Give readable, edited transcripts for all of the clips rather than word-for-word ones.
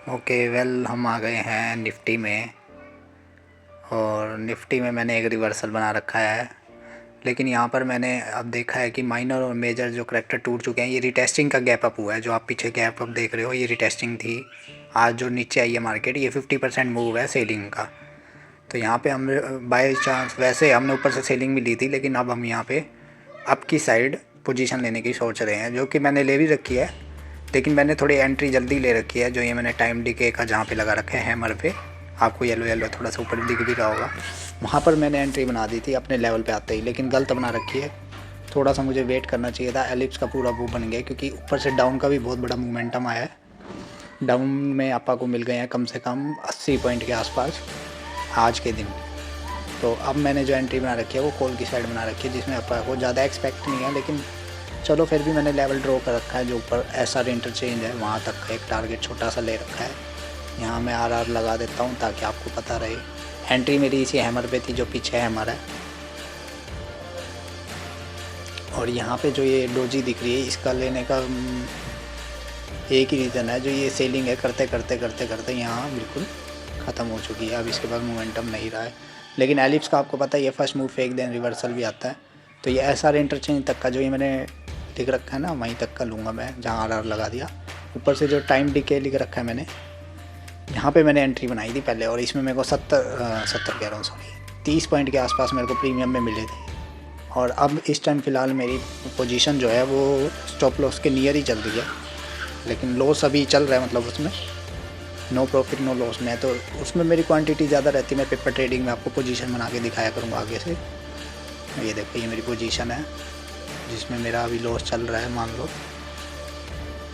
Okay well हम आ गए हैं निफ्टी में। और निफ्टी में मैंने एक रिवर्सल बना रखा है, लेकिन यहाँ पर मैंने अब देखा है कि माइनर और मेजर जो करेक्टर टूट चुके हैं। ये रिटेस्टिंग का गैप अप हुआ है, जो आप पीछे गैप अप देख रहे हो ये रिटेस्टिंग थी। आज जो नीचे आई है मार्केट, ये 50% मूव है सेलिंग का। तो यहाँ पे हम बाय चांस, वैसे हमने ऊपर से सेलिंग भी ली थी, लेकिन अब हम यहाँ पे अप की साइड पोजीशन लेने की सोच रहे हैं, जो कि मैंने ले भी रखी है। लेकिन मैंने थोड़ी एंट्री जल्दी ले रखी है। जो ये मैंने टाइम डिके का जहाँ पे लगा रखा है हैमर पे, आपको येलो येलो थोड़ा सा ऊपर दिख भी रहा होगा, वहाँ पर मैंने एंट्री बना दी थी अपने लेवल पे आते ही, लेकिन गलत बना रखी है। थोड़ा सा मुझे वेट करना चाहिए था। एलिप्स का पूरा वो बन गया, क्योंकि ऊपर से डाउन का भी बहुत बड़ा मोमेंटम आया है। डाउन में आपा को मिल गए हैं कम से कम 80 पॉइंट के आसपास आज के दिन। तो अब मैंने जो एंट्री बना रखी है वो कॉल की साइड बना रखी है, जिसमें आपा को ज़्यादा एक्सपेक्ट नहीं है, लेकिन चलो फिर भी मैंने लेवल ड्रॉ कर रखा है। जो ऊपर एसआर इंटरचेंज है वहाँ तक का एक टारगेट छोटा सा ले रखा है। यहाँ मैं आरआर लगा देता हूँ ताकि आपको पता रहे। एंट्री मेरी इसी हैमर पे थी, जो पीछे हैमर है। और यहाँ पे जो ये डोजी दिख रही है, इसका लेने का एक ही रीज़न है, जो ये सेलिंग है करते करते करते करते यहाँ बिल्कुल ख़त्म हो चुकी है। अब इसके बाद मोमेंटम नहीं रहा है। लेकिन एलिप्स का आपको पता है, ये first move fake then reversal भी आता है। तो ये एसआर इंटरचेंज तक का जो ये मैंने लिख रखा है ना, वहीं तक का लूँगा मैं, जहाँ आरआर लगा दिया। ऊपर से जो टाइम डिके लिख रखा है मैंने, यहाँ पे मैंने एंट्री बनाई थी पहले, और इसमें मेरे को 70 कह रहा हूँ, सॉरी 30 पॉइंट के आसपास मेरे को प्रीमियम में मिले थे। और अब इस टाइम फ़िलहाल मेरी पोजीशन जो है वो स्टॉप लॉस के नियर ही चल रही है, लेकिन लॉस अभी चल रहा है, मतलब उसमें नो प्रॉफिट नो लॉस में है। तो उसमें मेरी क्वांटिटी ज़्यादा रहती है। मैं पेपर ट्रेडिंग में आपको पोजीशन बना के दिखाया करूँगा आगे से। ये देखो, ये मेरी पोजीशन है जिसमें मेरा अभी लॉस चल रहा है, मान लो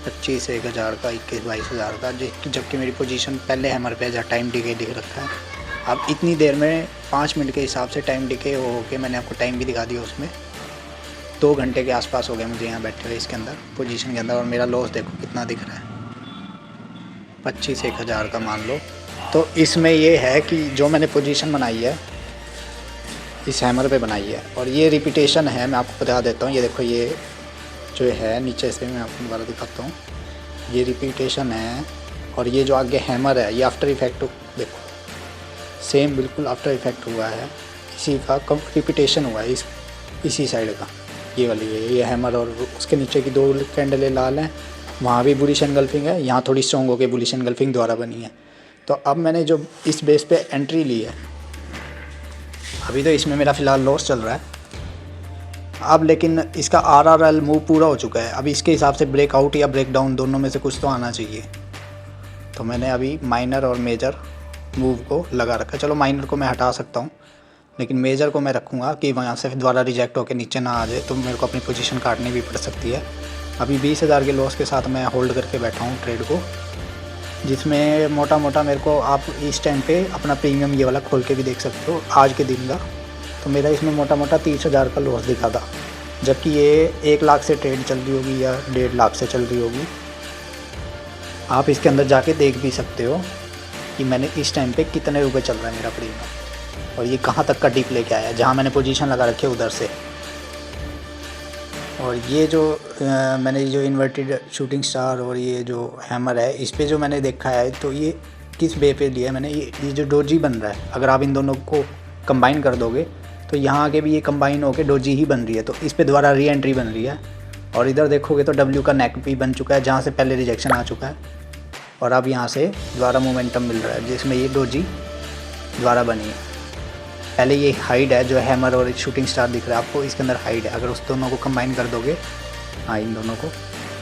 25 से 1000 का, 21-22 हज़ार का, जबकि मेरी पोजीशन पहले हैमर पे जहाँ टाइम डिके लिख रखा है। अब इतनी देर में 5 मिनट के हिसाब से टाइम डिके हो के मैंने आपको टाइम भी दिखा दिया, उसमें 2 घंटे के आसपास हो गए मुझे यहाँ बैठे हुए इसके अंदर पोजीशन के अंदर। और मेरा लॉस देखो कितना दिख रहा है, 25 से 1000 का मान लो। तो इसमें ये है कि जो मैंने पोजीशन बनाई है इस हैमर पे बनाई है, और ये रिपीटेशन है। मैं आपको बता देता हूँ, ये देखो, ये जो है नीचे से मैं आपको दोबारा दिखाता हूँ, ये रिपीटेशन है। और ये जो आगे हैमर है, ये आफ्टर इफेक्ट देखो, सेम बिल्कुल आफ्टर इफेक्ट हुआ है, इसी का कम रिपीटेशन हुआ है इसी साइड का। ये वाली ये हैमर, और उसके नीचे की 2 कैंडलें लाल हैं, वहाँ भी बुलिश एनगल्फिंग है, यहाँ थोड़ी स्ट्रॉन्ग होकर बुलिश एनगल्फिंग द्वारा बनी है। तो अब मैंने जो इस बेस पे एंट्री ली है, अभी तो इसमें मेरा फ़िलहाल लॉस चल रहा है। अब लेकिन इसका आरआरएल मूव पूरा हो चुका है। अब इसके हिसाब से ब्रेकआउट या ब्रेकडाउन दोनों में से कुछ तो आना चाहिए। तो मैंने अभी माइनर और मेजर मूव को लगा रखा है। चलो माइनर को मैं हटा सकता हूँ, लेकिन मेजर को मैं रखूँगा कि वहाँ से दोबारा रिजेक्ट होकर नीचे ना आ जाए, तो मेरे को अपनी पोजीशन काटनी भी पड़ सकती है। अभी 20,000 के लॉस के साथ मैं होल्ड करके बैठा हूँ ट्रेड को, जिसमें मोटा मोटा मेरे को आप इस टाइम पे अपना प्रीमियम ये वाला खोल के भी देख सकते हो आज के दिन का। तो मेरा इसमें मोटा मोटा 30,000 का लॉस दिखा था, जबकि ये 1 लाख से ट्रेड चल रही होगी या 1.5 लाख से चल रही होगी। आप इसके अंदर जाके देख भी सकते हो कि मैंने इस टाइम पे कितने रुपए चल रहा है मेरा प्रीमियम, और ये कहाँ तक का डीप लेके आया है, जहाँ मैंने पोजीशन लगा रखी है उधर से। और ये जो मैंने जो इन्वर्टेड शूटिंग स्टार और ये जो हैमर है, इस पे जो मैंने देखा है, तो ये किस बे पे लिया है मैंने, ये जो डोजी बन रहा है, अगर आप इन दोनों को कंबाइन कर दोगे तो यहाँ आगे भी ये कंबाइन होकर डोजी ही बन रही है। तो इस पे दोबारा री एंट्री बन रही है। और इधर देखोगे तो डब्ल्यू का नेक भी बन चुका है, जहाँ से पहले रिजेक्शन आ चुका है, और अब यहाँ से दोबारा मोमेंटम मिल रहा है, जिसमें ये डोजी दोबारा बनी है। पहले ये हाइड है जो हैमर और शूटिंग स्टार दिख रहा है आपको, इसके अंदर हाइड है। अगर उस दोनों को कंबाइन कर दोगे, हाँ इन दोनों को,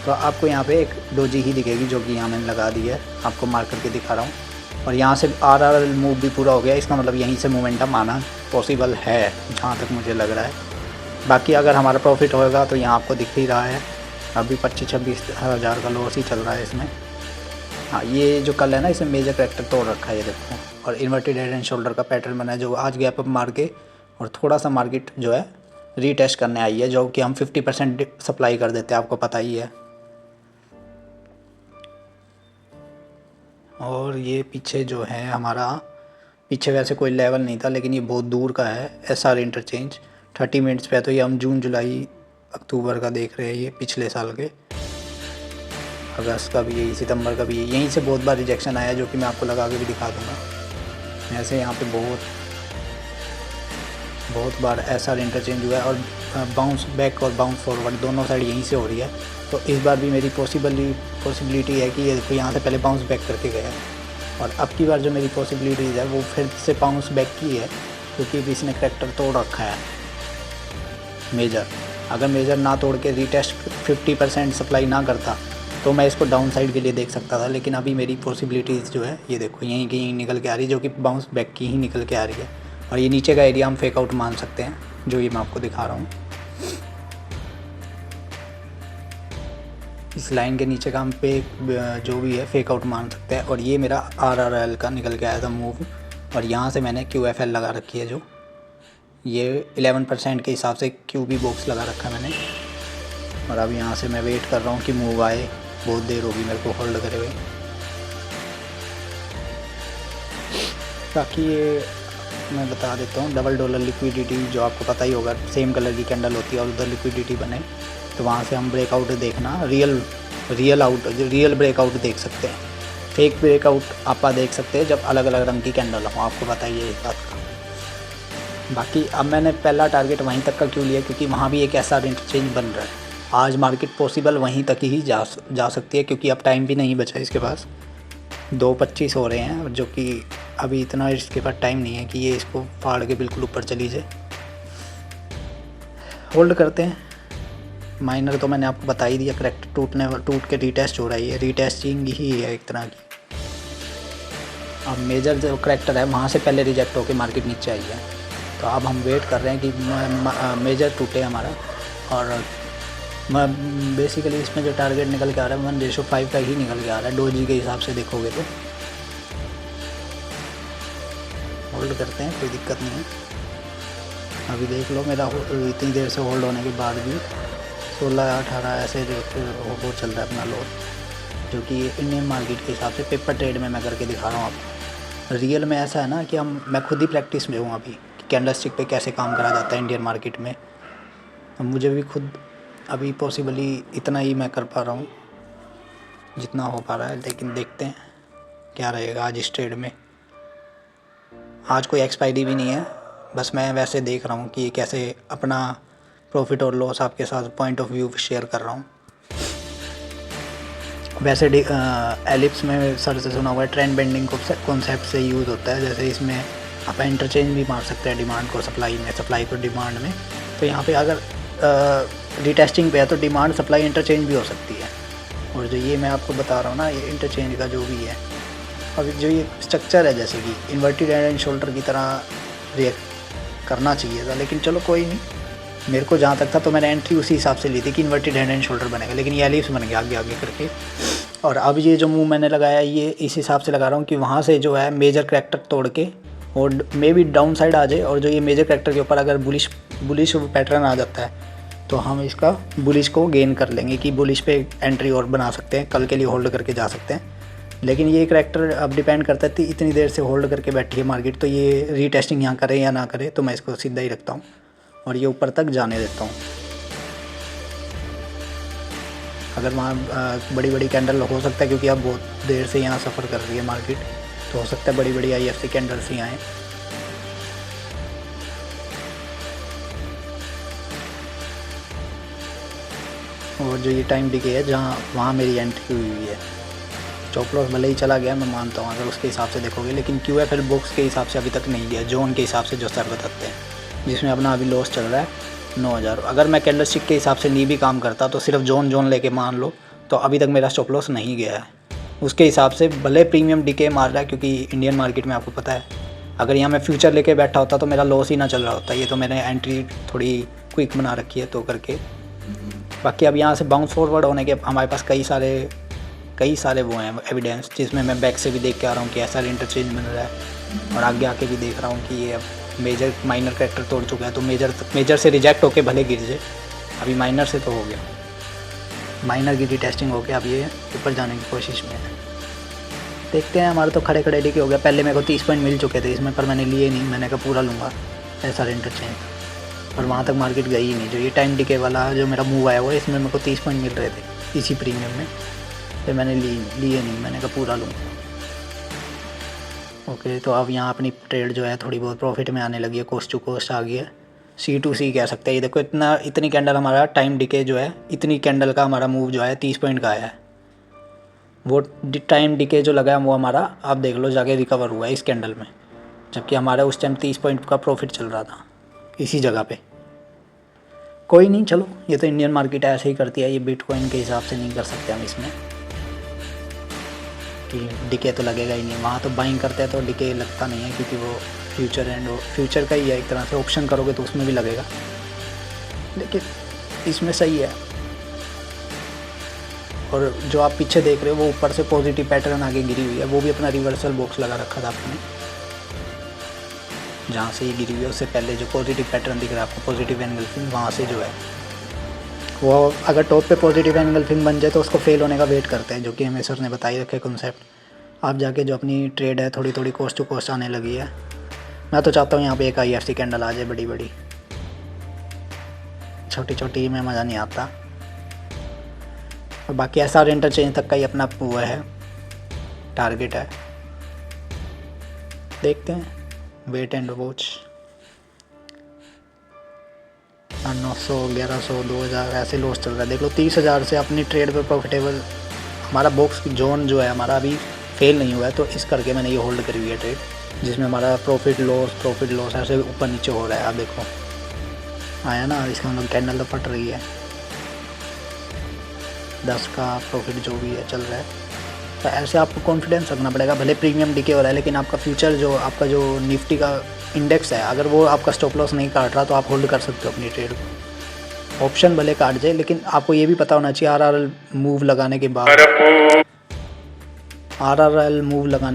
तो आपको यहाँ पे एक डोजी ही दिखेगी, जो कि यहाँ मैंने लगा दी है, आपको मार्क करके दिखा रहा हूँ। और यहाँ से आरआर मूव भी पूरा हो गया, इसका मतलब यहीं से मोमेंटम आना पॉसिबल है, जहाँ तक मुझे लग रहा है। बाकी अगर हमारा प्रॉफिट होएगा तो यहाँ आपको दिख ही रहा है, अभी 25-26 हज़ार का लॉस ही चल रहा है इसमें। हाँ, ये जो कल है ना, इसमें मेजर करेक्टर तोड़ रखा है, ये देखो। और इन्वर्टेड हेड एंड शोल्डर का पैटर्न बना है, जो आज गैप अप मार के और थोड़ा सा मार्केट जो है रीटेस्ट करने आई है, जो कि हम 50% सप्लाई कर देते हैं, आपको पता ही है। और ये पीछे जो है हमारा, पीछे वैसे कोई लेवल नहीं था, लेकिन ये बहुत दूर का है, एसआर इंटरचेंज 30 मिनट्स पे है। तो ये हम जून जुलाई अक्टूबर का देख रहे हैं, ये पिछले साल के। अगस्त का भी यही, सितंबर का भी यही, यहीं से बहुत बार रिजेक्शन आया जो कि मैं आपको लगा के भी दिखा दूँगा। ऐसे यहाँ पे बहुत बार ऐसा इंटरचेंज हुआ है और बाउंस बैक और बाउंस फॉरवर्ड दोनों साइड यहीं से हो रही है। तो इस बार भी मेरी पॉसिबिलिटी है कि ये देखो यहाँ से पहले बाउंस बैक करके गया है और अब की बार जो मेरी पॉसिबिलिटीज़ है वो फिर से बाउंस बैक की है, क्योंकि अभी इसने करैक्टर तोड़ रखा है मेजर। अगर मेजर ना तोड़ के रीटेस्ट 50% सप्लाई ना करता तो मैं इसको डाउन साइड के लिए देख सकता था, लेकिन अभी मेरी पॉसिबिलिटीज़ जो है ये देखो यहीं की यहीं निकल के आ रही है, जो कि बाउंस बैक की ही निकल के आ रही है। और ये नीचे का एरिया हम फेक आउट मान सकते हैं, जो ये मैं आपको दिखा रहा हूँ। इस लाइन के नीचे का हम पे जो भी है फेक आउट मान सकते हैं। और ये मेरा RRL का निकल के आया था मूव, और यहाँ से मैंने QFL लगा रखी है, जो ये 11% के हिसाब से QB बॉक्स लगा रखा है मैंने। और अब यहाँ से मैं वेट कर रहा हूँ कि मूव आए, बहुत देर होगी मेरे को होल्ड करे हुए। बाकी ये मैं बता देता हूँ, डबल डॉलर लिक्विडिटी जो आपको पता ही होगा, सेम कलर की कैंडल होती है और उधर लिक्विडिटी बने तो वहाँ से हम ब्रेकआउट देखना, रियल ब्रेकआउट देख सकते हैं। फेक ब्रेकआउट आप देख सकते हैं जब अलग अलग रंग की कैंडल हो, आपको पता ही है इस बात का। बाकी अब मैंने पहला टारगेट वहीं तक का क्यों लिया, क्योंकि वहाँ भी एक ऐसा इंटरचेंज बन रहा है। आज मार्केट पॉसिबल वहीं तक ही जा सकती है, क्योंकि अब टाइम भी नहीं बचा इसके पास। 2:25 हो रहे हैं, जो कि अभी इतना इसके पास टाइम नहीं है कि ये इसको फाड़ के बिल्कुल ऊपर चली जाए। होल्ड करते हैं। माइनर तो मैंने आपको बता ही दिया, करेक्ट टूट के रीटेस्ट हो रही है, रीटेस्टिंग ही है एक तरह की। अब मेजर जो करेक्टर है वहाँ से पहले रिजेक्ट होकर मार्केट नीचे आई है, तो अब हम वेट कर रहे हैं कि मेजर टूटे हमारा। और बेसिकली इसमें जो टारगेट निकल के आ रहा है 1:5 का ही निकल के आ रहा है, डोजी के हिसाब से देखोगे तो। होल्ड करते हैं, कोई दिक्कत नहीं है। अभी देख लो मेरा इतनी देर से होल्ड होने के बाद भी 16-18 ऐसे वो चल रहा है अपना लोड, जो कि इंडियन मार्केट के हिसाब से पेपर ट्रेड में मैं करके दिखा रहा हूँ आपको। रियल में ऐसा है ना कि मैं खुद ही प्रैक्टिस में हूँ अभी, कि कैंडल स्टिक पे कैसे काम करा जाता है इंडियन मार्केट में। मुझे भी खुद अभी पॉसिबली इतना ही मैं कर पा रहा हूँ जितना हो पा रहा है, लेकिन देखते हैं क्या रहेगा आज इस ट्रेड में। आज कोई एक्सपायरी भी नहीं है, बस मैं वैसे देख रहा हूँ कि कैसे अपना प्रॉफिट और लॉस आपके साथ पॉइंट ऑफ व्यू शेयर कर रहा हूँ। वैसे एलिप्स में सर से सुना हुआ है, ट्रेंड बेंडिंग कॉन्सेप्ट से यूज़ होता है। जैसे इसमें आप इंटरचेंज भी मार सकते हैं डिमांड को सप्लाई में, सप्लाई को डिमांड में। तो यहाँ पे अगर रीटेस्टिंग पे है तो डिमांड सप्लाई इंटरचेंज भी हो सकती है। और जो ये मैं आपको बता रहा हूँ ना, ये इंटरचेंज का जो भी है, अब जो ये स्ट्रक्चर है जैसे कि इन्वर्टेड हेड एंड शोल्डर की तरह रिएक्ट करना चाहिए था, लेकिन चलो कोई नहीं। मेरे को जहाँ तक था तो मैंने एंट्री उसी हिसाब से ली थी कि इन्वर्टेड हेड एंड शोल्डर बनेगा, लेकिन ये एलिप्स बन गया आगे आगे करके। और अब ये जो मूव मैंने लगाया ये इस हिसाब से लगा रहा हूँ कि वहाँ से जो है मेजर करैक्टर तोड़ के और मे भी डाउन साइड आ जाए, और जो ये मेजर करैक्टर के ऊपर अगर बुलिश पैटर्न आ जाता है तो हम इसका बुलिश को गेन कर लेंगे कि बुलिश पे एंट्री और बना सकते हैं, कल के लिए होल्ड करके जा सकते हैं। लेकिन ये करैक्टर अब डिपेंड करता है इतनी देर से होल्ड करके बैठी है मार्केट, तो ये रीटेस्टिंग यहाँ करे या ना करे, तो मैं इसको सीधा ही रखता हूँ और ये ऊपर तक जाने देता हूँ। अगर वहाँ बड़ी बड़ी कैंडल हो सकता है, क्योंकि अब बहुत देर से यहाँ सफ़र कर रही है मार्केट, तो हो सकता है बड़ी बड़ी IFC कैंडल्स ही आएँ। और जो ये टाइम डिके है जहाँ वहाँ मेरी एंट्री हुई है, स्टॉप लॉस भले ही चला गया मैं मानता हूँ अगर उसके हिसाब से देखोगे, लेकिन QFL बॉक्स के हिसाब से अभी तक नहीं गया, जोन के हिसाब से जो सर बताते हैं, जिसमें अपना अभी लॉस चल रहा है 9000। अगर मैं कैंडल स्टिक के हिसाब से नहीं भी काम करता तो सिर्फ जोन लेके मान लो, तो अभी तक मेरा स्टॉप लॉस नहीं गया है। उसके हिसाब से भले प्रीमियम डिके मार रहा है, क्योंकि इंडियन मार्केट में आपको पता है अगर यहाँ मैं फ्यूचर लेके बैठा होता तो मेरा लॉस ही ना चल रहा होता। ये तो मैंने एंट्री थोड़ी क्विक बना रखी है तो करके। बाकी अब यहाँ से बाउंस फॉरवर्ड होने के हमारे पास कई सारे वो हैं एविडेंस, जिसमें मैं बैक से भी देख के आ रहा हूँ कि ऐसा इंटरचेंज मिल रहा है, और आगे आके भी देख रहा हूँ कि ये अब मेजर माइनर करैक्टर तोड़ चुका है, तो मेजर से रिजेक्ट होके भले गिर जाए, अभी माइनर से तो हो गया, माइनर की रीटेस्टिंग होके अब ये ऊपर जाने की कोशिश में है। देखते हैं। हमारे तो खड़े खड़े डिके हो गया, पहले मेरे को 30 पॉइंट मिल चुके थे इसमें, पर मैंने लिए नहीं, मैंने कहा पूरा लूँगा ऐसा इंटरचेंज, और वहाँ तक मार्केट गई ही नहीं। जो ये टाइम डिके वाला जो मेरा मूव आया हुआ है इसमें मेरे को 30 पॉइंट मिल रहे थे इसी प्रीमियम में, फिर मैंने लिए नहीं, मैंने कहा पूरा लूँ। ओके, तो अब यहाँ अपनी ट्रेड जो है थोड़ी बहुत प्रॉफिट में आने लगी है, कोस्ट टू कोस्ट आ गई है, C2C कह सकते हैं। ये देखो इतनी कैंडल हमारा टाइम डिके जो है, इतनी कैंडल का हमारा मूव जो है 30 पॉइंट का आया है। वो टाइम डिके जो लगा है वो हमारा आप देख लो जाके रिकवर हुआ है इस कैंडल में, जबकि हमारा उस टाइम 30 पॉइंट का प्रॉफिट चल रहा था इसी जगह पे। कोई नहीं, चलो ये तो इंडियन मार्केट ऐसे ही करती है, ये बिटकॉइन के हिसाब से नहीं कर सकते हम इसमें कि डिके तो लगेगा ही नहीं। वहाँ तो बाइंग करते हैं तो डिके लगता नहीं है, क्योंकि वो फ्यूचर का ही है एक तरह से। ऑप्शन करोगे तो उसमें भी लगेगा, लेकिन इसमें सही है। और जो आप पीछे देख रहे हो वो ऊपर से पॉजिटिव पैटर्न आगे गिरी हुई है, वो भी अपना रिवर्सल बॉक्स लगा रखा था आपने, जहाँ से ये गिरी हुई है उससे पहले जो पॉजिटिव पैटर्न दिख रहा है आपको, पॉजिटिव एनगल्फिंग, वहाँ से जो है वो अगर टॉप पे पॉजिटिव एनगल्फिंग बन जाए तो उसको फेल होने का वेट करते हैं, जो कि हमें सर ने बताई रखे कॉन्सेप्ट। आप जाके जो अपनी ट्रेड है थोड़ी थोड़ी कोस्ट टू कोस्ट आने लगी है। मैं तो चाहता हूँ यहाँ पे एक IFC कैंडल आ जाए बड़ी बड़ी, छोटी छोटी में मज़ा नहीं आता। और बाकी SR इंटरचेंज तक का ही अपना वो है, टारगेट है। देखते हैं, वेट एंड वॉच। 900, 1100, 2000 ऐसे लॉस चल रहा है। देख लो 30,000 से अपनी ट्रेड पे प्रॉफिटेबल, हमारा बॉक्स जोन जो है हमारा अभी फेल नहीं हुआ है, तो इस करके मैंने ये होल्ड करी हुई है ट्रेड, जिसमें हमारा प्रॉफिट लॉस ऐसे ऊपर नीचे हो रहा है। आप देखो आया ना, इसका मतलब कैंडल तो फट रही है, 10 का प्रॉफिट जो भी है चल रहा है। तो ऐसे आपको कॉन्फिडेंस रखना पड़ेगा, भले प्रीमियम डिके हो रहा है, लेकिन आपका फ्यूचर जो आपका जो निफ्टी का इंडेक्स है, अगर वो आपका स्टॉप लॉस नहीं काट रहा तो आप होल्ड कर सकते हो अपनी ट्रेड को। ऑप्शन भले काट जाए, लेकिन आपको ये भी पता होना चाहिए RRL मूव लगाने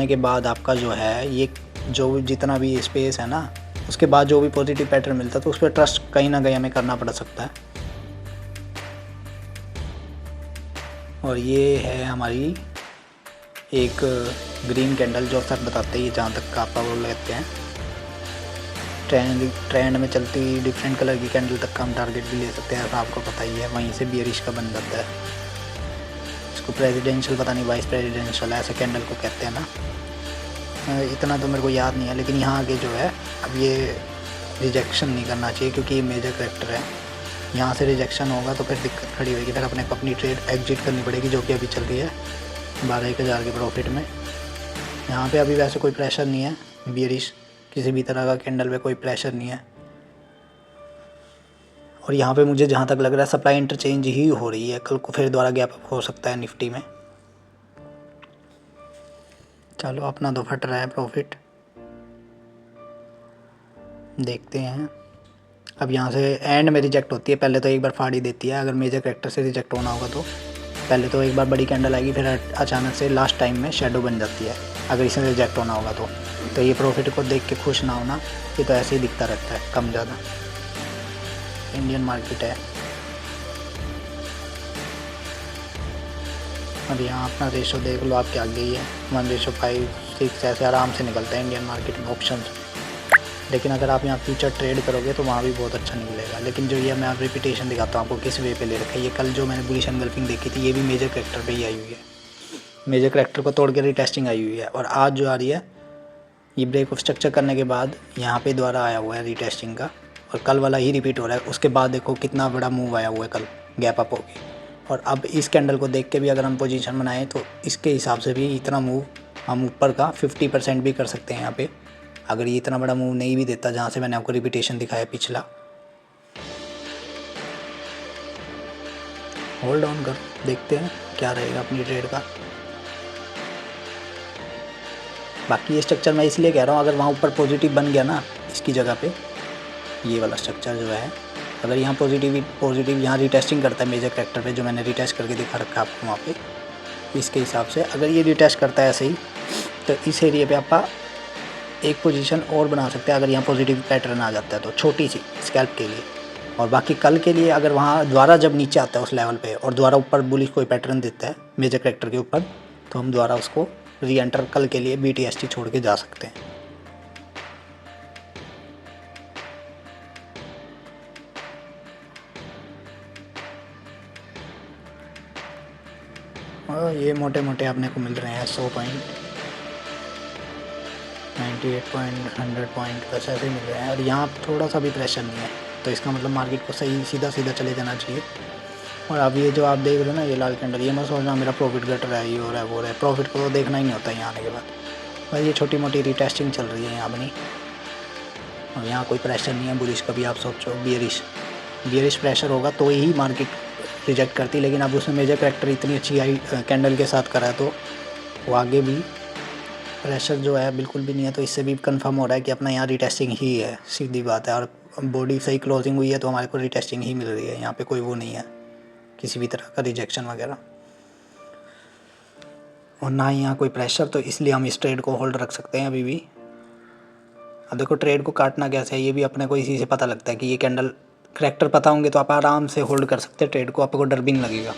के बाद आपका जो है ये जो जितना भी स्पेस है ना, उसके बाद जो भी पॉजिटिव पैटर्न मिलता है तो उस पर ट्रस्ट कहीं ना कहीं हमें करना पड़ सकता है। और ये है हमारी एक ग्रीन कैंडल जो सर बताते हैं, जहाँ तक का आप वो लेते हैं ट्रेंड में चलती हुई डिफरेंट कलर की कैंडल तक का हम टारगेट भी ले सकते हैं, ऐसा आपको पता ही है। वहीं से बियरिश का बन जाता है, इसको प्रेसिडेंशियल पता नहीं वाइस प्रेसिडेंशियल ऐसे कैंडल को कहते हैं ना, इतना तो मेरे को याद नहीं है। लेकिन यहाँ आगे जो है अब ये रिजेक्शन नहीं करना चाहिए, क्योंकि ये मेजर करेक्टर है। यहाँ से रिजेक्शन होगा तो फिर दिक्कत खड़ी होगी, फिर अपनी ट्रेड एग्जिट करनी पड़ेगी, जो कि अभी चल रही है 12,000 के प्रॉफिट में। यहाँ पे अभी वैसे कोई प्रेशर नहीं है, बियरिश किसी भी तरह का कैंडल पे कोई प्रेशर नहीं है। और यहाँ पे मुझे जहाँ तक लग रहा है सप्लाई इंटरचेंज ही हो रही है, कल को फिर दोबारा गैप अप हो सकता है निफ्टी में। चलो अपना तो फट रहा है प्रॉफिट, देखते हैं। अब यहाँ से एंड में रिजेक्ट होती है, पहले तो एक बार फाड़ ही देती है। अगर मेजर करेक्टर से रिजेक्ट होना होगा तो पहले तो एक बार बड़ी कैंडल आएगी, फिर अचानक से लास्ट टाइम में शेडो बन जाती है, अगर इसे रिजेक्ट होना होगा तो ये प्रॉफिट को देख के खुश ना होना, ये तो ऐसे ही दिखता रहता है कम ज़्यादा, इंडियन मार्केट है। अब यहाँ अपना रेशो देख लो, आपके आगे ही है 1:5, 6 ऐसे आराम से निकलता है इंडियन मार्केट में ऑप्शन। लेकिन अगर आप यहाँ फ्यूचर ट्रेड करोगे तो वहाँ भी बहुत अच्छा निकलेगा। लेकिन जो ये मैं आप रिपीटेशन दिखाता हूँ आपको किस वे पे ले रखा है। ये कल जो मैंने बुलिश एनगल्फिंग देखी थी, ये भी मेजर करेक्टर पे ही आई हुई है, मेजर करेक्टर को तोड़ के रिटेस्टिंग आई हुई है। और आज जो आ रही है ये ब्रेक ऑफ स्ट्रक्चर करने के बाद यहाँ पे दोबारा आया हुआ है रिटेस्टिंग का, और कल वाला ही रिपीट हो रहा है। उसके बाद देखो कितना बड़ा मूव आया हुआ है कल, गैप अप हो गई। और अब इस कैंडल को देख के भी अगर हम पोजीशन बनाएं तो इसके हिसाब से भी इतना मूव हम ऊपर का 50% भी कर सकते हैं यहाँ पे, अगर ये इतना बड़ा मूव नहीं भी देता, जहाँ से मैंने आपको रिपीटेशन दिखाया पिछला। होल्ड ऑन कर, देखते हैं क्या रहेगा अपनी ट्रेड का। बाकी ये स्ट्रक्चर मैं इसलिए कह रहा हूँ, अगर वहाँ ऊपर पॉजिटिव बन गया ना इसकी जगह पे, ये वाला स्ट्रक्चर जो है, अगर यहाँ पॉजिटिव यहाँ रिटेस्टिंग करता है मेजर करेक्टर पे, जो मैंने रिटेस्ट करके दिखा रखा है आपको वहाँ पे, इसके हिसाब से अगर ये रिटेस्ट करता है ऐसे ही, तो इस एरिया पे आप एक पोजीशन और बना सकते हैं, अगर यहाँ पॉजिटिव पैटर्न आ जाता है तो, छोटी सी स्कैल्प के लिए। और बाकी कल के लिए अगर वहाँ दोबारा जब नीचे आता है उस लेवल पे और दोबारा ऊपर बुलिश कोई पैटर्न देता है मेजर करेक्टर के ऊपर, तो हम दोबारा उसको री एंटर कल के लिए BTST छोड़ के जा सकते हैं। और ये मोटे मोटे अपने को मिल रहे हैं 100 पॉइंट, 98 पॉइंट, 100 पॉइंट, बस ऐसे ही मिल रहे हैं। और यहाँ थोड़ा सा भी प्रेशर नहीं है, तो इसका मतलब मार्केट को सही सीधा सीधा चले जाना चाहिए। और अब ये जो आप देख रहे हो ना, ये लाल कैंडल, ये मत सोचना मेरा प्रॉफिट घट रहा है, ये हो रहा है वो हो रहा है। प्रॉफिट को तो देखना ही नहीं होता यहाँ आने के बाद, बस ये छोटी मोटी रीटेस्टिंग चल रही है यहाँ अपनी। और यहाँ कोई प्रेशर नहीं है बुलिश का भी, आप सोचो बियरिश प्रेशर होगा तो ही मार्केट रिजेक्ट करती, लेकिन अब उसमें मेजर करैक्टर इतनी अच्छी आई कैंडल के साथ करा है, तो वो आगे भी प्रेशर जो है बिल्कुल भी नहीं है। तो इससे भी कंफर्म हो रहा है कि अपना यहाँ रीटेस्टिंग ही है, सीधी बात है। और बॉडी सही क्लोजिंग हुई है तो हमारे को रीटेस्टिंग ही मिल रही है, यहाँ पे कोई वो नहीं है किसी भी तरह का रिजेक्शन वगैरह, और ना ही यहाँ कोई प्रेशर। तो इसलिए हम इस ट्रेड को होल्ड रख सकते हैं अभी भी। अब देखो ट्रेड को काटना कैसे है, ये भी अपने को इसी से पता लगता है कि ये कैंडल करैक्टर पता होंगे तो आप आराम से होल्ड कर सकते हैं ट्रेड को, आपको डर भी नहीं लगेगा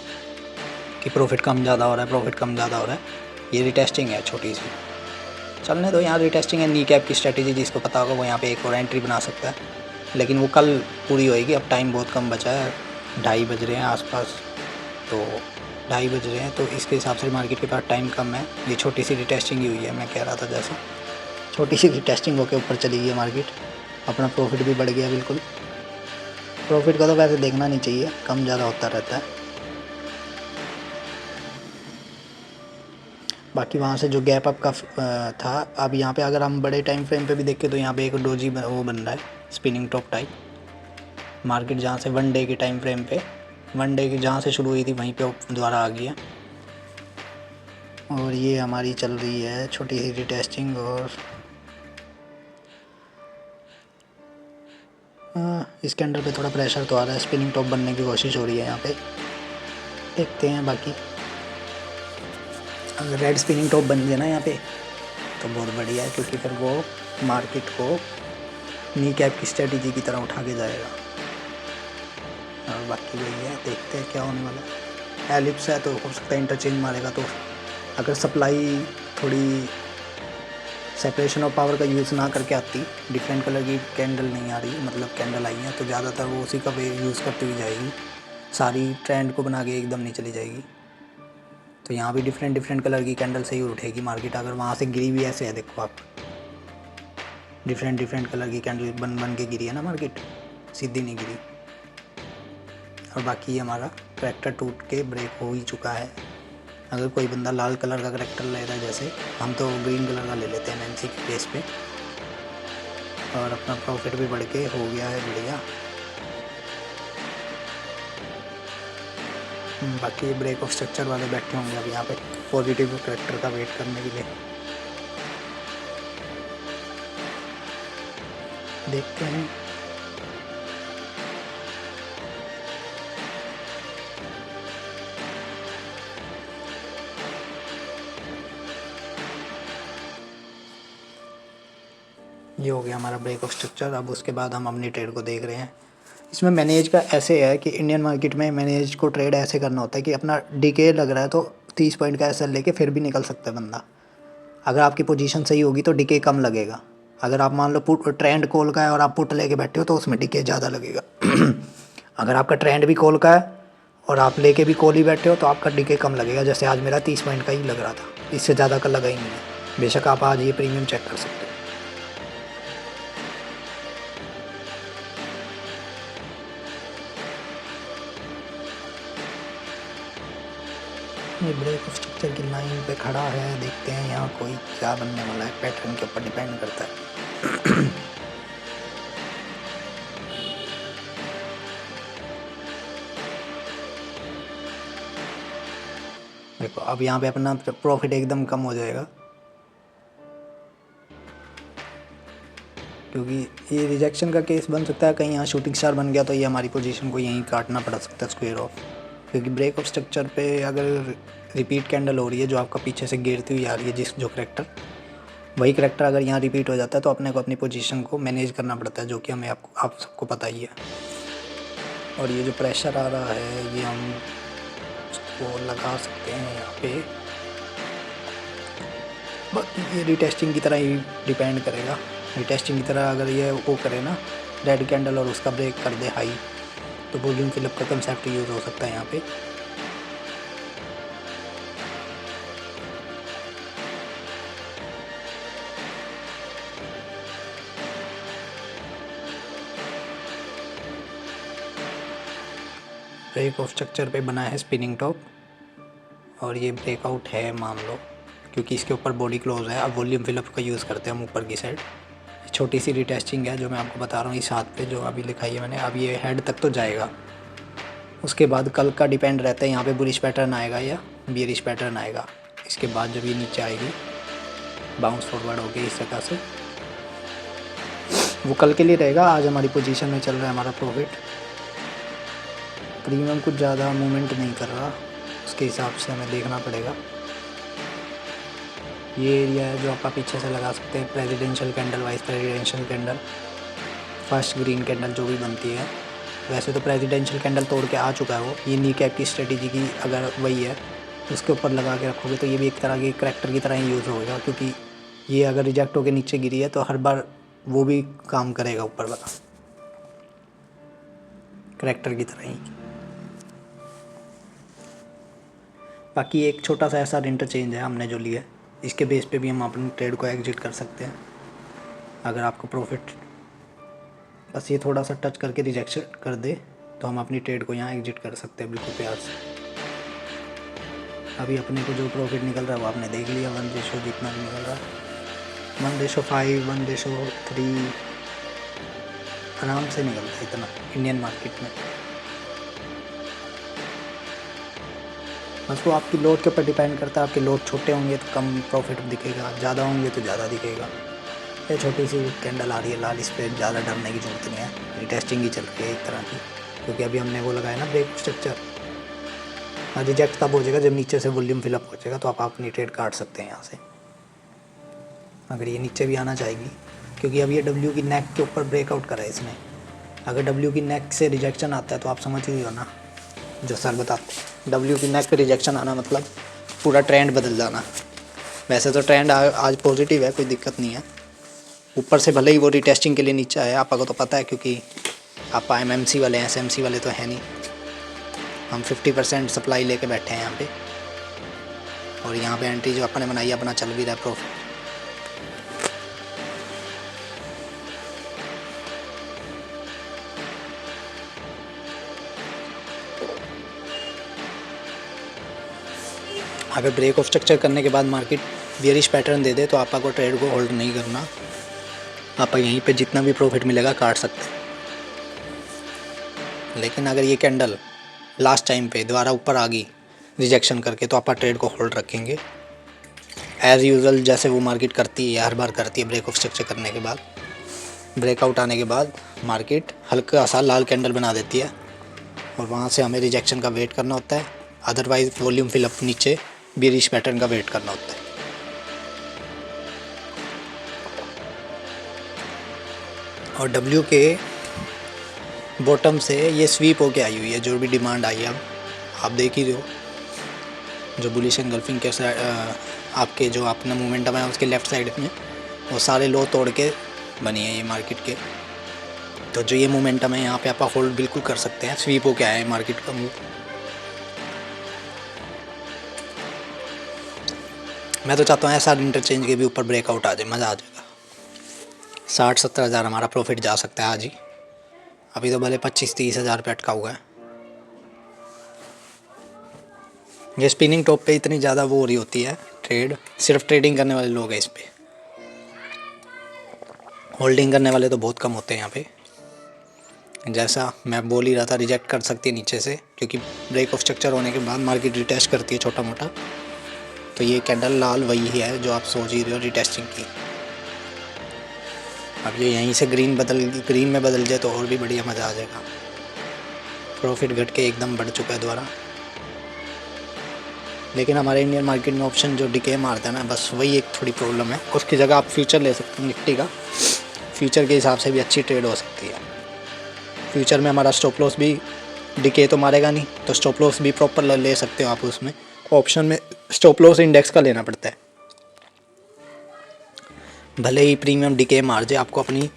कि प्रॉफिट कम ज़्यादा हो रहा है, प्रॉफिट कम ज़्यादा हो रहा है। ये रिटेस्टिंग है छोटी सी, चलने दो। यहाँ रिटेस्टिंग है, नी कैप की स्ट्रेटेजी जिसको पता होगा वो यहाँ पे एक और एंट्री बना सकता है, लेकिन वो कल पूरी होएगी। अब टाइम बहुत कम बचा है, 2:30 बज रहे हैं आसपास, तो 2:30 बज रहे हैं, तो इसके हिसाब से मार्केट के पास टाइम कम है। ये छोटी सी रिटेस्टिंग ही हुई है, मैं कह रहा था जैसा छोटी सी रिटेस्टिंग होकर ऊपर चली गई है मार्केट, अपना प्रॉफिट भी बढ़ गया बिल्कुल। प्रॉफिट का तो वैसे देखना नहीं चाहिए, कम ज़्यादा होता रहता है। बाकी वहाँ से जो गैप अप का था, अब यहाँ पे अगर हम बड़े टाइम फ्रेम पे भी देखें तो यहाँ पे एक डोजी वो बन रहा है, स्पिनिंग टॉप टाइप। मार्केट जहाँ से 1 डे के टाइम फ्रेम पे, 1 डे की जहाँ से शुरू हुई थी वहीं पे दोबारा आ गई है। और ये हमारी चल रही है छोटी सी रिटेस्टिंग, और इस कैंडल पे थोड़ा प्रेशर तो आ रहा है, स्पिनिंग टॉप बनने की कोशिश हो रही है यहाँ पे, देखते हैं। बाकी अगर रेड स्पिनिंग टॉप बन गया ना यहाँ पे तो बहुत बढ़िया है, क्योंकि फिर वो मार्केट को नी कैप की स्ट्रेटजी की तरह उठा के जाएगा। और बाकी वही है, देखते हैं क्या होने वाला है। एलिप्स है तो हो सकता है इंटरचेंज मारेगा, तो अगर सप्लाई थोड़ी सेपरेशन ऑफ पावर का यूज़ ना करके आती, डिफरेंट कलर की कैंडल नहीं आ रही, मतलब कैंडल आई है, तो ज़्यादातर वो उसी का वे यूज़ करती हुई जाएगी, सारी ट्रेंड को बना के एकदम नहीं चली जाएगी। तो यहाँ भी डिफरेंट कलर की कैंडल से ही उठेगी मार्केट। अगर वहाँ से गिरी भी ऐसे है, देखो आप, डिफरेंट कलर की कैंडल बन के गिरी है ना मार्केट, सीधी नहीं गिरी। और बाकी हमारा करैक्टर टूट के ब्रेक हो ही चुका है। अगर कोई बंदा लाल कलर का करैक्टर ले रहा है, जैसे हम तो ग्रीन कलर का ले लेते हैं एमएनसी के बेस पे, और अपना प्रॉफिट भी बढ़ के हो गया है बढ़िया। बाकी ब्रेक ऑफ स्ट्रक्चर वाले बैठे होंगे अब यहाँ पे पॉजिटिव करैक्टर का वेट करने के लिए, देखते हैं। ये हो गया हमारा ब्रेक ऑफ स्ट्रक्चर। अब उसके बाद हम अपनी ट्रेड को देख रहे हैं। इसमें मैनेज का ऐसे है कि इंडियन मार्केट में मैनेज को ट्रेड ऐसे करना होता है कि अपना डीके लग रहा है तो 30 पॉइंट का एसएल लेके फिर भी निकल सकता है बंदा। अगर आपकी पोजीशन सही होगी तो डीके कम लगेगा। अगर आप मान लो पुट ट्रेंड कॉल का है और आप पुट लेके बैठे हो तो उसमें डीके ज़्यादा लगेगा। अगर आपका ट्रेंड भी कॉल का है और आप लेके भी कॉल ही बैठे हो तो आपका डीके कम लगेगा। जैसे आज मेरा 30 पॉइंट का ही लग रहा था, इससे ज़्यादा का लगा ही नहीं है। बेशक आप आज ये प्रीमियम चेक कर सकते हो। ये ब्रेक ऑफ स्ट्रक्चर की लाइन पे खड़ा है, देखते हैं यहाँ कोई क्या बनने वाला है। पैटर्न के ऊपर डिपेंड करता है। देखो अब यहाँ पे अपना प्रॉफिट एकदम कम हो जाएगा, क्योंकि ये रिजेक्शन का केस बन सकता है। कहीं यहाँ शूटिंग स्टार बन गया तो ये हमारी पोजीशन को यहीं काटना पड़ सकता है स्क्वायर ऑफ, क्योंकि ब्रेक ऑफ स्ट्रक्चर पे अगर रिपीट कैंडल हो रही है जो आपका पीछे से गिरती हुई आ रही है, जो करैक्टर, वही करैक्टर अगर यहाँ रिपीट हो जाता है तो अपने को अपनी पोजीशन को मैनेज करना पड़ता है, जो कि हमें आप सबको पता ही है। और ये जो प्रेशर आ रहा है ये हम उसको लगा सकते हैं यहाँ पे। बाकी ये रीटेस्टिंग की तरह ही डिपेंड करेगा। रीटेस्टिंग की तरह अगर ये वो करे ना रेड कैंडल और उसका ब्रेक कर दे हाई, तो वॉल्यूम फिलअप का कंसेप्ट यूज़ हो सकता है यहाँ पे। ब्रेक ऑफ स्ट्रक्चर पे बना है स्पिनिंग टॉप और ये ब्रेकआउट है मान लो, क्योंकि इसके ऊपर बॉडी क्लोज है। अब वॉल्यूम फिलअप का यूज़ करते हैं हम ऊपर की साइड। छोटी सी रिटेस्टिंग है जो मैं आपको बता रहा हूँ इस हाथ पे जो अभी लिखाई है मैंने। अब ये हेड तक तो जाएगा, उसके बाद कल का डिपेंड रहता है यहाँ पे बुलिश पैटर्न आएगा या बियरिश पैटर्न आएगा। इसके बाद जब ये नीचे आएगी बाउंस फॉरवर्ड होगी इस तरह से, वो कल के लिए रहेगा। आज हमारी पोजीशन में चल रहा है हमारा प्रॉफिट। प्रीमियम कुछ ज़्यादा मूवमेंट नहीं कर रहा, उसके हिसाब से हमें देखना पड़ेगा। ये एरिया है जो आप पीछे से लगा सकते हैं। Presidential candle, vice presidential candle, first green candle जो भी बनती है। वैसे तो प्रेसिडेंशियल कैंडल तोड़ के आ चुका है वो। ये नी कैप की स्ट्रेटेजी की अगर वही है उसके ऊपर लगा के रखोगे तो ये भी एक तरह की करैक्टर की तरह ही यूज़ होगा, क्योंकि ये अगर रिजेक्ट होकर नीचे गिरी है तो हर बार वो भी काम करेगा ऊपर वाला, करैक्टर की तरह ही। बाकी एक छोटा सा ऐसा इंटरचेंज है हमने जो लिया है, इसके बेस पे भी हम अपनी ट्रेड को एग्जिट कर सकते हैं अगर आपको प्रॉफिट बस ये थोड़ा सा टच करके रिजेक्शन कर दे तो हम अपनी ट्रेड को यहाँ एग्जिट कर सकते हैं बिल्कुल प्यार से। अभी अपने को जो प्रॉफिट निकल रहा है वो आपने देख लिया, 1 रेशो जितना भी निकल रहा है 1:5, 1:3 आराम से निकलता है इतना इंडियन मार्केट में। बस वो आपकी लोड के ऊपर डिपेंड करता है। आपके लोड छोटे होंगे तो कम प्रॉफिट दिखेगा, ज़्यादा होंगे तो ज़्यादा दिखेगा। ये छोटी सी कैंडल आ रही है लाल, इस पर ज़्यादा डरने की जरूरत नहीं है। टेस्टिंग ही चल रही है एक तरह की, क्योंकि अभी हमने वो लगाया ना ब्रेक स्ट्रक्चर। रिजेक्ट तब हो जाएगा जब नीचे से वॉल्यूम फिलअप हो जाएगा, तो आप अपनी ट्रेड काट सकते हैं यहाँ से। अगर ये नीचे भी आना चाहेगी, क्योंकि अब ये डब्ल्यू की नेक के ऊपर ब्रेकआउट करा है इसने। अगर डब्ल्यू की नेक से रिजेक्शन आता है तो आप समझ ही हो ना, जो सर बताते हैं डब्ल्यू की नेक पे रिजेक्शन आना मतलब पूरा ट्रेंड बदल जाना। वैसे तो ट्रेंड आज पॉजिटिव है, कोई दिक्कत नहीं है। ऊपर से भले ही वो रिटेस्टिंग के लिए नीचे आया, आपको तो पता है क्योंकि आप एमएमसी वाले हैं, एसएमसी वाले तो है नहीं। हम 50% सप्लाई लेके बैठे हैं यहाँ पे, और यहाँ पे एंट्री जो अपने बनाई अपना चल भी रहा है प्रॉफिट। अगर ब्रेक ऑफ स्ट्रक्चर करने के बाद मार्केट बियरिश पैटर्न दे दे तो आपको ट्रेड को होल्ड नहीं करना, आप यहीं पे जितना भी प्रॉफिट मिलेगा काट सकते हैं। लेकिन अगर ये कैंडल लास्ट टाइम पे दोबारा ऊपर आ गई रिजेक्शन करके तो आप ट्रेड को होल्ड रखेंगे एज़ यूजुअल, जैसे वो मार्केट करती है, हर बार करती है। ब्रेक ऑफ स्ट्रक्चर करने के बाद, ब्रेकआउट आने के बाद मार्केट हल्का सा लाल कैंडल बना देती है और वहाँ से हमें रिजेक्शन का वेट करना होता है। अदरवाइज़ वॉल्यूम फिलअप नीचे बियरिश पैटर्न का वेट करना होता है। और डब्ल्यू के बॉटम से ये स्वीप होके आई हुई है, जो भी डिमांड आई है अब आप देख ही रहे हो। जो बुलिश एंगल्फिंग के आपके जो अपना मोमेंटम है उसके लेफ़्ट साइड में वो सारे लो तोड़ के बनी है ये मार्केट के। तो जो ये मोमेंटम है यहाँ पे आप होल्ड बिल्कुल कर सकते हैं। स्वीप होके आया है मार्केट का मूव। मैं तो चाहता हूँ ऐसा इंटरचेंज के भी ऊपर ब्रेकआउट आ जाए, मज़ा आ जाएगा। 60-70 हज़ार हमारा प्रॉफिट जा सकता है आज ही। अभी तो भले 25-30 हज़ार पे अटका हुआ है। ये स्पिनिंग टॉप पे इतनी ज़्यादा वो हो रही होती है ट्रेड, सिर्फ ट्रेडिंग करने वाले लोग हैं इस पे, होल्डिंग करने वाले तो बहुत कम होते हैं यहाँ पे। जैसा मैं बोल ही रहा था, रिजेक्ट कर सकती है नीचे से, क्योंकि ब्रेक ऑफ स्ट्रक्चर होने के बाद मार्केट रिटेस्ट करती है छोटा मोटा। तो ये कैंडल लाल वही है जो आप सोच ही रहे हो रिटेस्टिंग की। अब ये यहीं से ग्रीन में बदल जाए तो और भी बढ़िया मज़ा आ जाएगा। प्रॉफिट घट के एकदम बढ़ चुका है दोबारा। लेकिन हमारे इंडियन मार्केट में ऑप्शन जो डिके मारता है ना, बस वही एक थोड़ी प्रॉब्लम है। उसकी जगह आप फ्यूचर ले सकते हैं निफ्टी का, फ्यूचर के हिसाब से भी अच्छी ट्रेड हो सकती है। फ्यूचर में हमारा स्टॉप लॉस भी डिके तो मारेगा नहीं, तो स्टॉप लॉस भी प्रॉपर ले सकते हो आप उसमें। ऑप्शन में स्टॉप लॉस इंडेक्स का लेना पड़ता है। भले ही प्रीमियम डिके मार जाए, आपको अपनी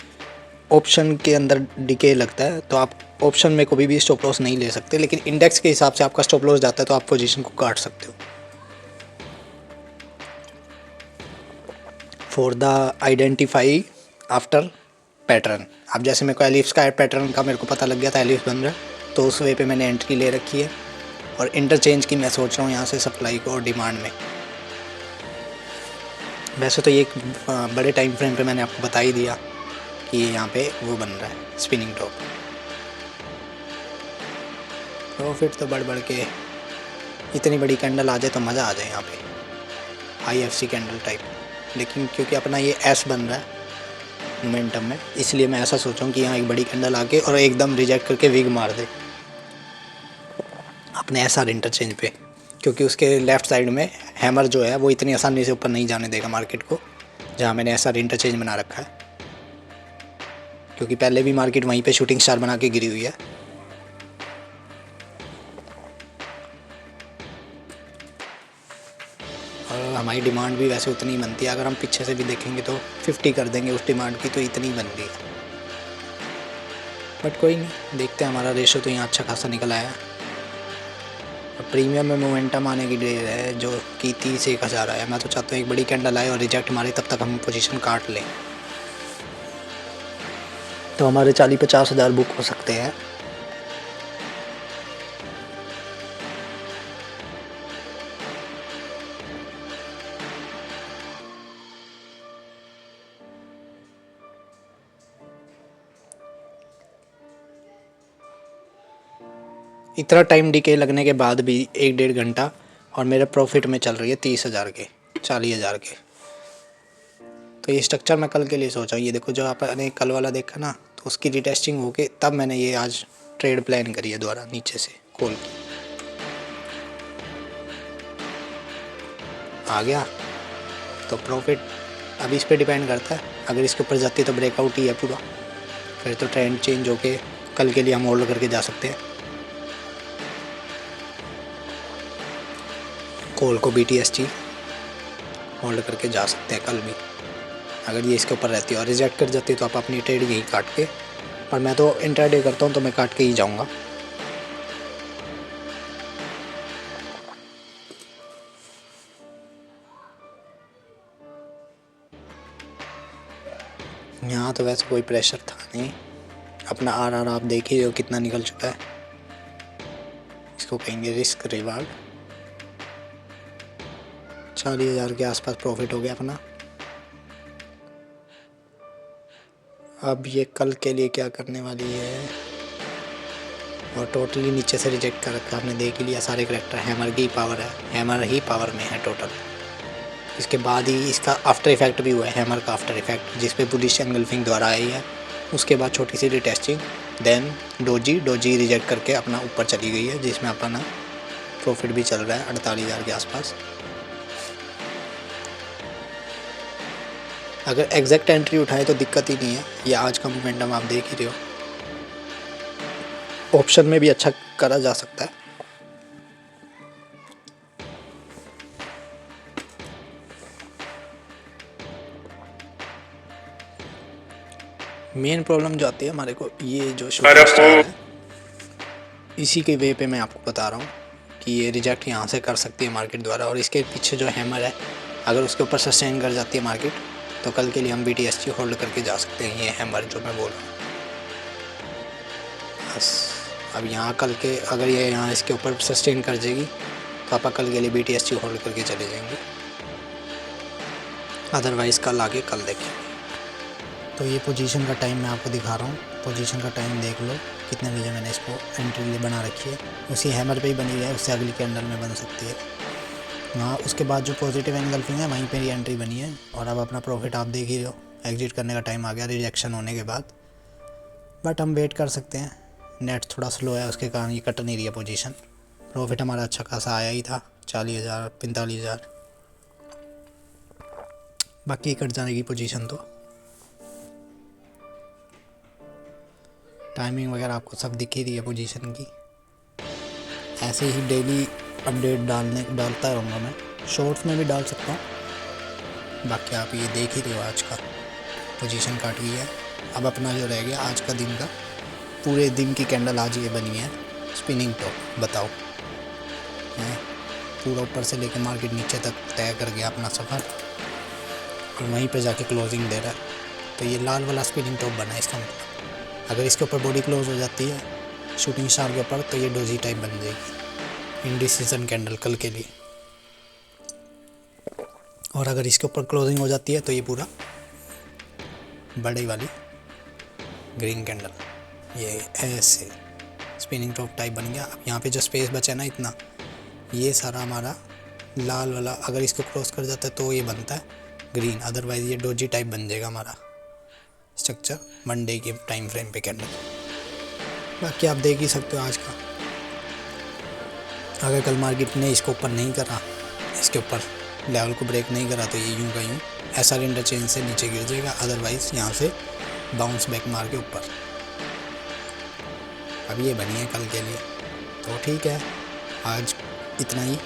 ऑप्शन के अंदर डिके लगता है तो आप ऑप्शन में कभी भी स्टॉप लॉस नहीं ले सकते। लेकिन इंडेक्स के हिसाब से आपका स्टॉप लॉस जाता है तो आप पोजीशन को काट सकते हो। For the identify after pattern, अब जैसे मेरे को एलिप्स का पैटर्न का मेरे को पता लग गया था, एलिप्स बन रहा है तो उस वे पे मैंने एंट्री ले रखी है और इंटरचेंज की मैं सोच रहा हूँ यहाँ से सप्लाई को और डिमांड में। वैसे तो ये एक बड़े टाइम फ्रेम पे मैंने आपको बता ही दिया कि यहाँ पे वो बन रहा है स्पिनिंग टॉप। प्रॉफिट तो बढ़ के इतनी बड़ी कैंडल आ जाए तो मज़ा आ जाए यहाँ पे IFC कैंडल टाइप, लेकिन क्योंकि अपना ये एस बन रहा है मोमेंटम में, इसलिए मैं ऐसा सोचा हूँ कि यहाँ एक बड़ी कैंडल आके और एकदम रिजेक्ट करके विग मार दे अपने SR इंटरचेंज पे, क्योंकि उसके लेफ़्ट साइड में हैमर जो है वो इतनी आसानी से ऊपर नहीं जाने देगा मार्केट को, जहाँ मैंने SR इंटरचेंज बना रखा है, क्योंकि पहले भी मार्केट वहीं पे शूटिंग स्टार बना के गिरी हुई है। और हमारी डिमांड भी वैसे उतनी ही बनती है, अगर हम पीछे से भी देखेंगे तो 50 कर देंगे उस डिमांड की, तो इतनी बन रही है। बट कोई नहीं, देखते हैं, हमारा रेशो तो यहाँ अच्छा खासा निकल आया। और प्रीमियम में मोमेंटम आने की देर है जो कि 30-1000 आया। मैं तो चाहता हूँ एक बड़ी कैंडल आए और रिजेक्ट मारे, तब तक हम पोजीशन काट लें, तो हमारे 40-50 हज़ार बुक हो सकते हैं। इतना टाइम डिके लगने के बाद भी 1-1.5 घंटा और मेरे प्रॉफिट में चल रही है 30,000 के, 40,000 के। तो ये स्ट्रक्चर मैं कल के लिए सोचा। ये देखो जो आपने कल वाला देखा ना, तो उसकी रिटेस्टिंग होके तब मैंने ये आज ट्रेड प्लान करी है दोबारा नीचे से खोल के। आ गया तो प्रॉफिट अभी इस पर डिपेंड करता है, अगर इसके ऊपर जाती है तो ब्रेकआउट ही है पूरा, फिर तो ट्रेंड चेंज होके कल के लिए हम होल्ड करके जा सकते हैं। कॉल को BTST होल्ड करके जा सकते हैं कल भी, अगर ये इसके ऊपर रहती है। और रिजेक्ट कर जाती है तो आप अपनी ट्रेड यही काट के, और मैं तो इंट्राडे करता हूँ तो मैं काट के ही जाऊँगा। यहाँ तो वैसे कोई प्रेशर था नहीं, अपना RR आप देख ही रहे हो कितना निकल चुका है। इसको कहेंगे रिस्क रिवार्ड। 40,000 के आसपास प्रॉफिट हो गया अपना। अब ये कल के लिए क्या करने वाली है, और टोटली नीचे से रिजेक्ट कर रखा है आपने, देख ही लिया सारे करेक्टर। हैमर की पावर है, हैमर ही पावर में है टोटल। इसके बाद ही इसका आफ्टर इफेक्ट भी हुआ है, हैमर का आफ्टर इफेक्ट, जिस पे बुलिश एंगल्फिंग द्वारा आई है। उसके बाद छोटी सी रिटेस्टिंग, देन डोजी रिजेक्ट करके अपना ऊपर चली गई है, जिसमें अपना प्रॉफिट भी चल रहा है 48,000 के आसपास। अगर एग्जैक्ट एंट्री उठाए तो दिक्कत ही नहीं है। ये आज का मोमेंटम आप देख ही रहे हो, ऑप्शन में भी अच्छा करा जा सकता है। मेन प्रॉब्लम जो आती है हमारे को, ये जो शूटिंग स्टार है, इसी के वे पे मैं आपको बता रहा हूँ कि ये रिजेक्ट यहाँ से कर सकती है मार्केट द्वारा। और इसके पीछे जो हैमर है, अगर उसके ऊपर सस्टेन कर जाती है मार्केट, तो कल के लिए हम BTST होल्ड करके जा सकते हैं। ये हैमर जो मैं बोल रहा हूँ बस। अब यहाँ कल के अगर ये यहाँ इसके ऊपर सस्टेन कर जाएगी तो आप कल के लिए BTST होल्ड करके चले जाएंगे, अदरवाइज़ कल आगे कल देखेंगे। तो ये पोजीशन का टाइम मैं आपको दिखा रहा हूँ। पोजीशन का टाइम देख लो कितने बजे मैंने इसको एंट्री बना रखी है। उसी हैमर पे ही बनी हुई है, उससे अगली कैंडल में बन सकती है। वहाँ उसके बाद जो पॉजिटिव एंगल्फिंग है वहीं पे ही एंट्री बनी है। और अब अपना प्रॉफिट आप देख ही रहे हो, एग्जिट करने का टाइम आ गया रिजेक्शन होने के बाद। बट हम वेट कर सकते हैं, नेट थोड़ा स्लो है, उसके कारण ये कट नहीं रही है पोजीशन। प्रॉफिट हमारा अच्छा खासा आया ही था, 40,000 45,000, बाकी कट जाएगी पोजीशन। तो टाइमिंग वगैरह आपको सब दिख ही रही है पोजीशन की। ऐसे ही डेली अपडेट डालता रहूँगा मैं, शॉर्ट्स में भी डाल सकता हूँ। बाकी आप ये देख ही रहे हो, आज का पोजीशन काट गई है। अब अपना जो रह गया आज का दिन का, पूरे दिन की कैंडल आज ये बनी है स्पिनिंग टॉप। बताओ, पूरा ऊपर से लेके मार्केट नीचे तक तय कर गया अपना सफ़र, और वहीं पे जाके क्लोजिंग दे रहा है। तो ये लाल वाला स्पिनिंग टॉप बना है। इसका मतलब अगर इसके ऊपर बॉडी क्लोज हो जाती है शूटिंग स्टार के ऊपर, तो ये डोजी टाइप बन जाएगी इंडिसीजन कैंडल कल के लिए। और अगर इसके ऊपर क्लोजिंग हो जाती है तो ये पूरा बड़ी वाली ग्रीन कैंडल, ये ऐसे स्पिनिंग टॉप टाइप बन गया। अब यहाँ पे जो स्पेस बचा ना इतना, ये सारा हमारा लाल वाला अगर इसको क्रॉस कर जाता है तो ये बनता है ग्रीन, अदरवाइज़ ये डोजी टाइप बन जाएगा हमारा स्ट्रक्चर मंडे के टाइम फ्रेम पे कैंडल। बाकी आप देख ही सकते हो आज का, अगर कल मार्केट ने इसको ऊपर नहीं करा, इसके ऊपर लेवल को ब्रेक नहीं करा, तो ये यूं का यूं SR इंटरचेंज से नीचे गिर जाएगा, अदरवाइज़ यहाँ से बाउंस बैक मार के ऊपर। अब ये बनी है कल के लिए, तो ठीक है आज इतना ही।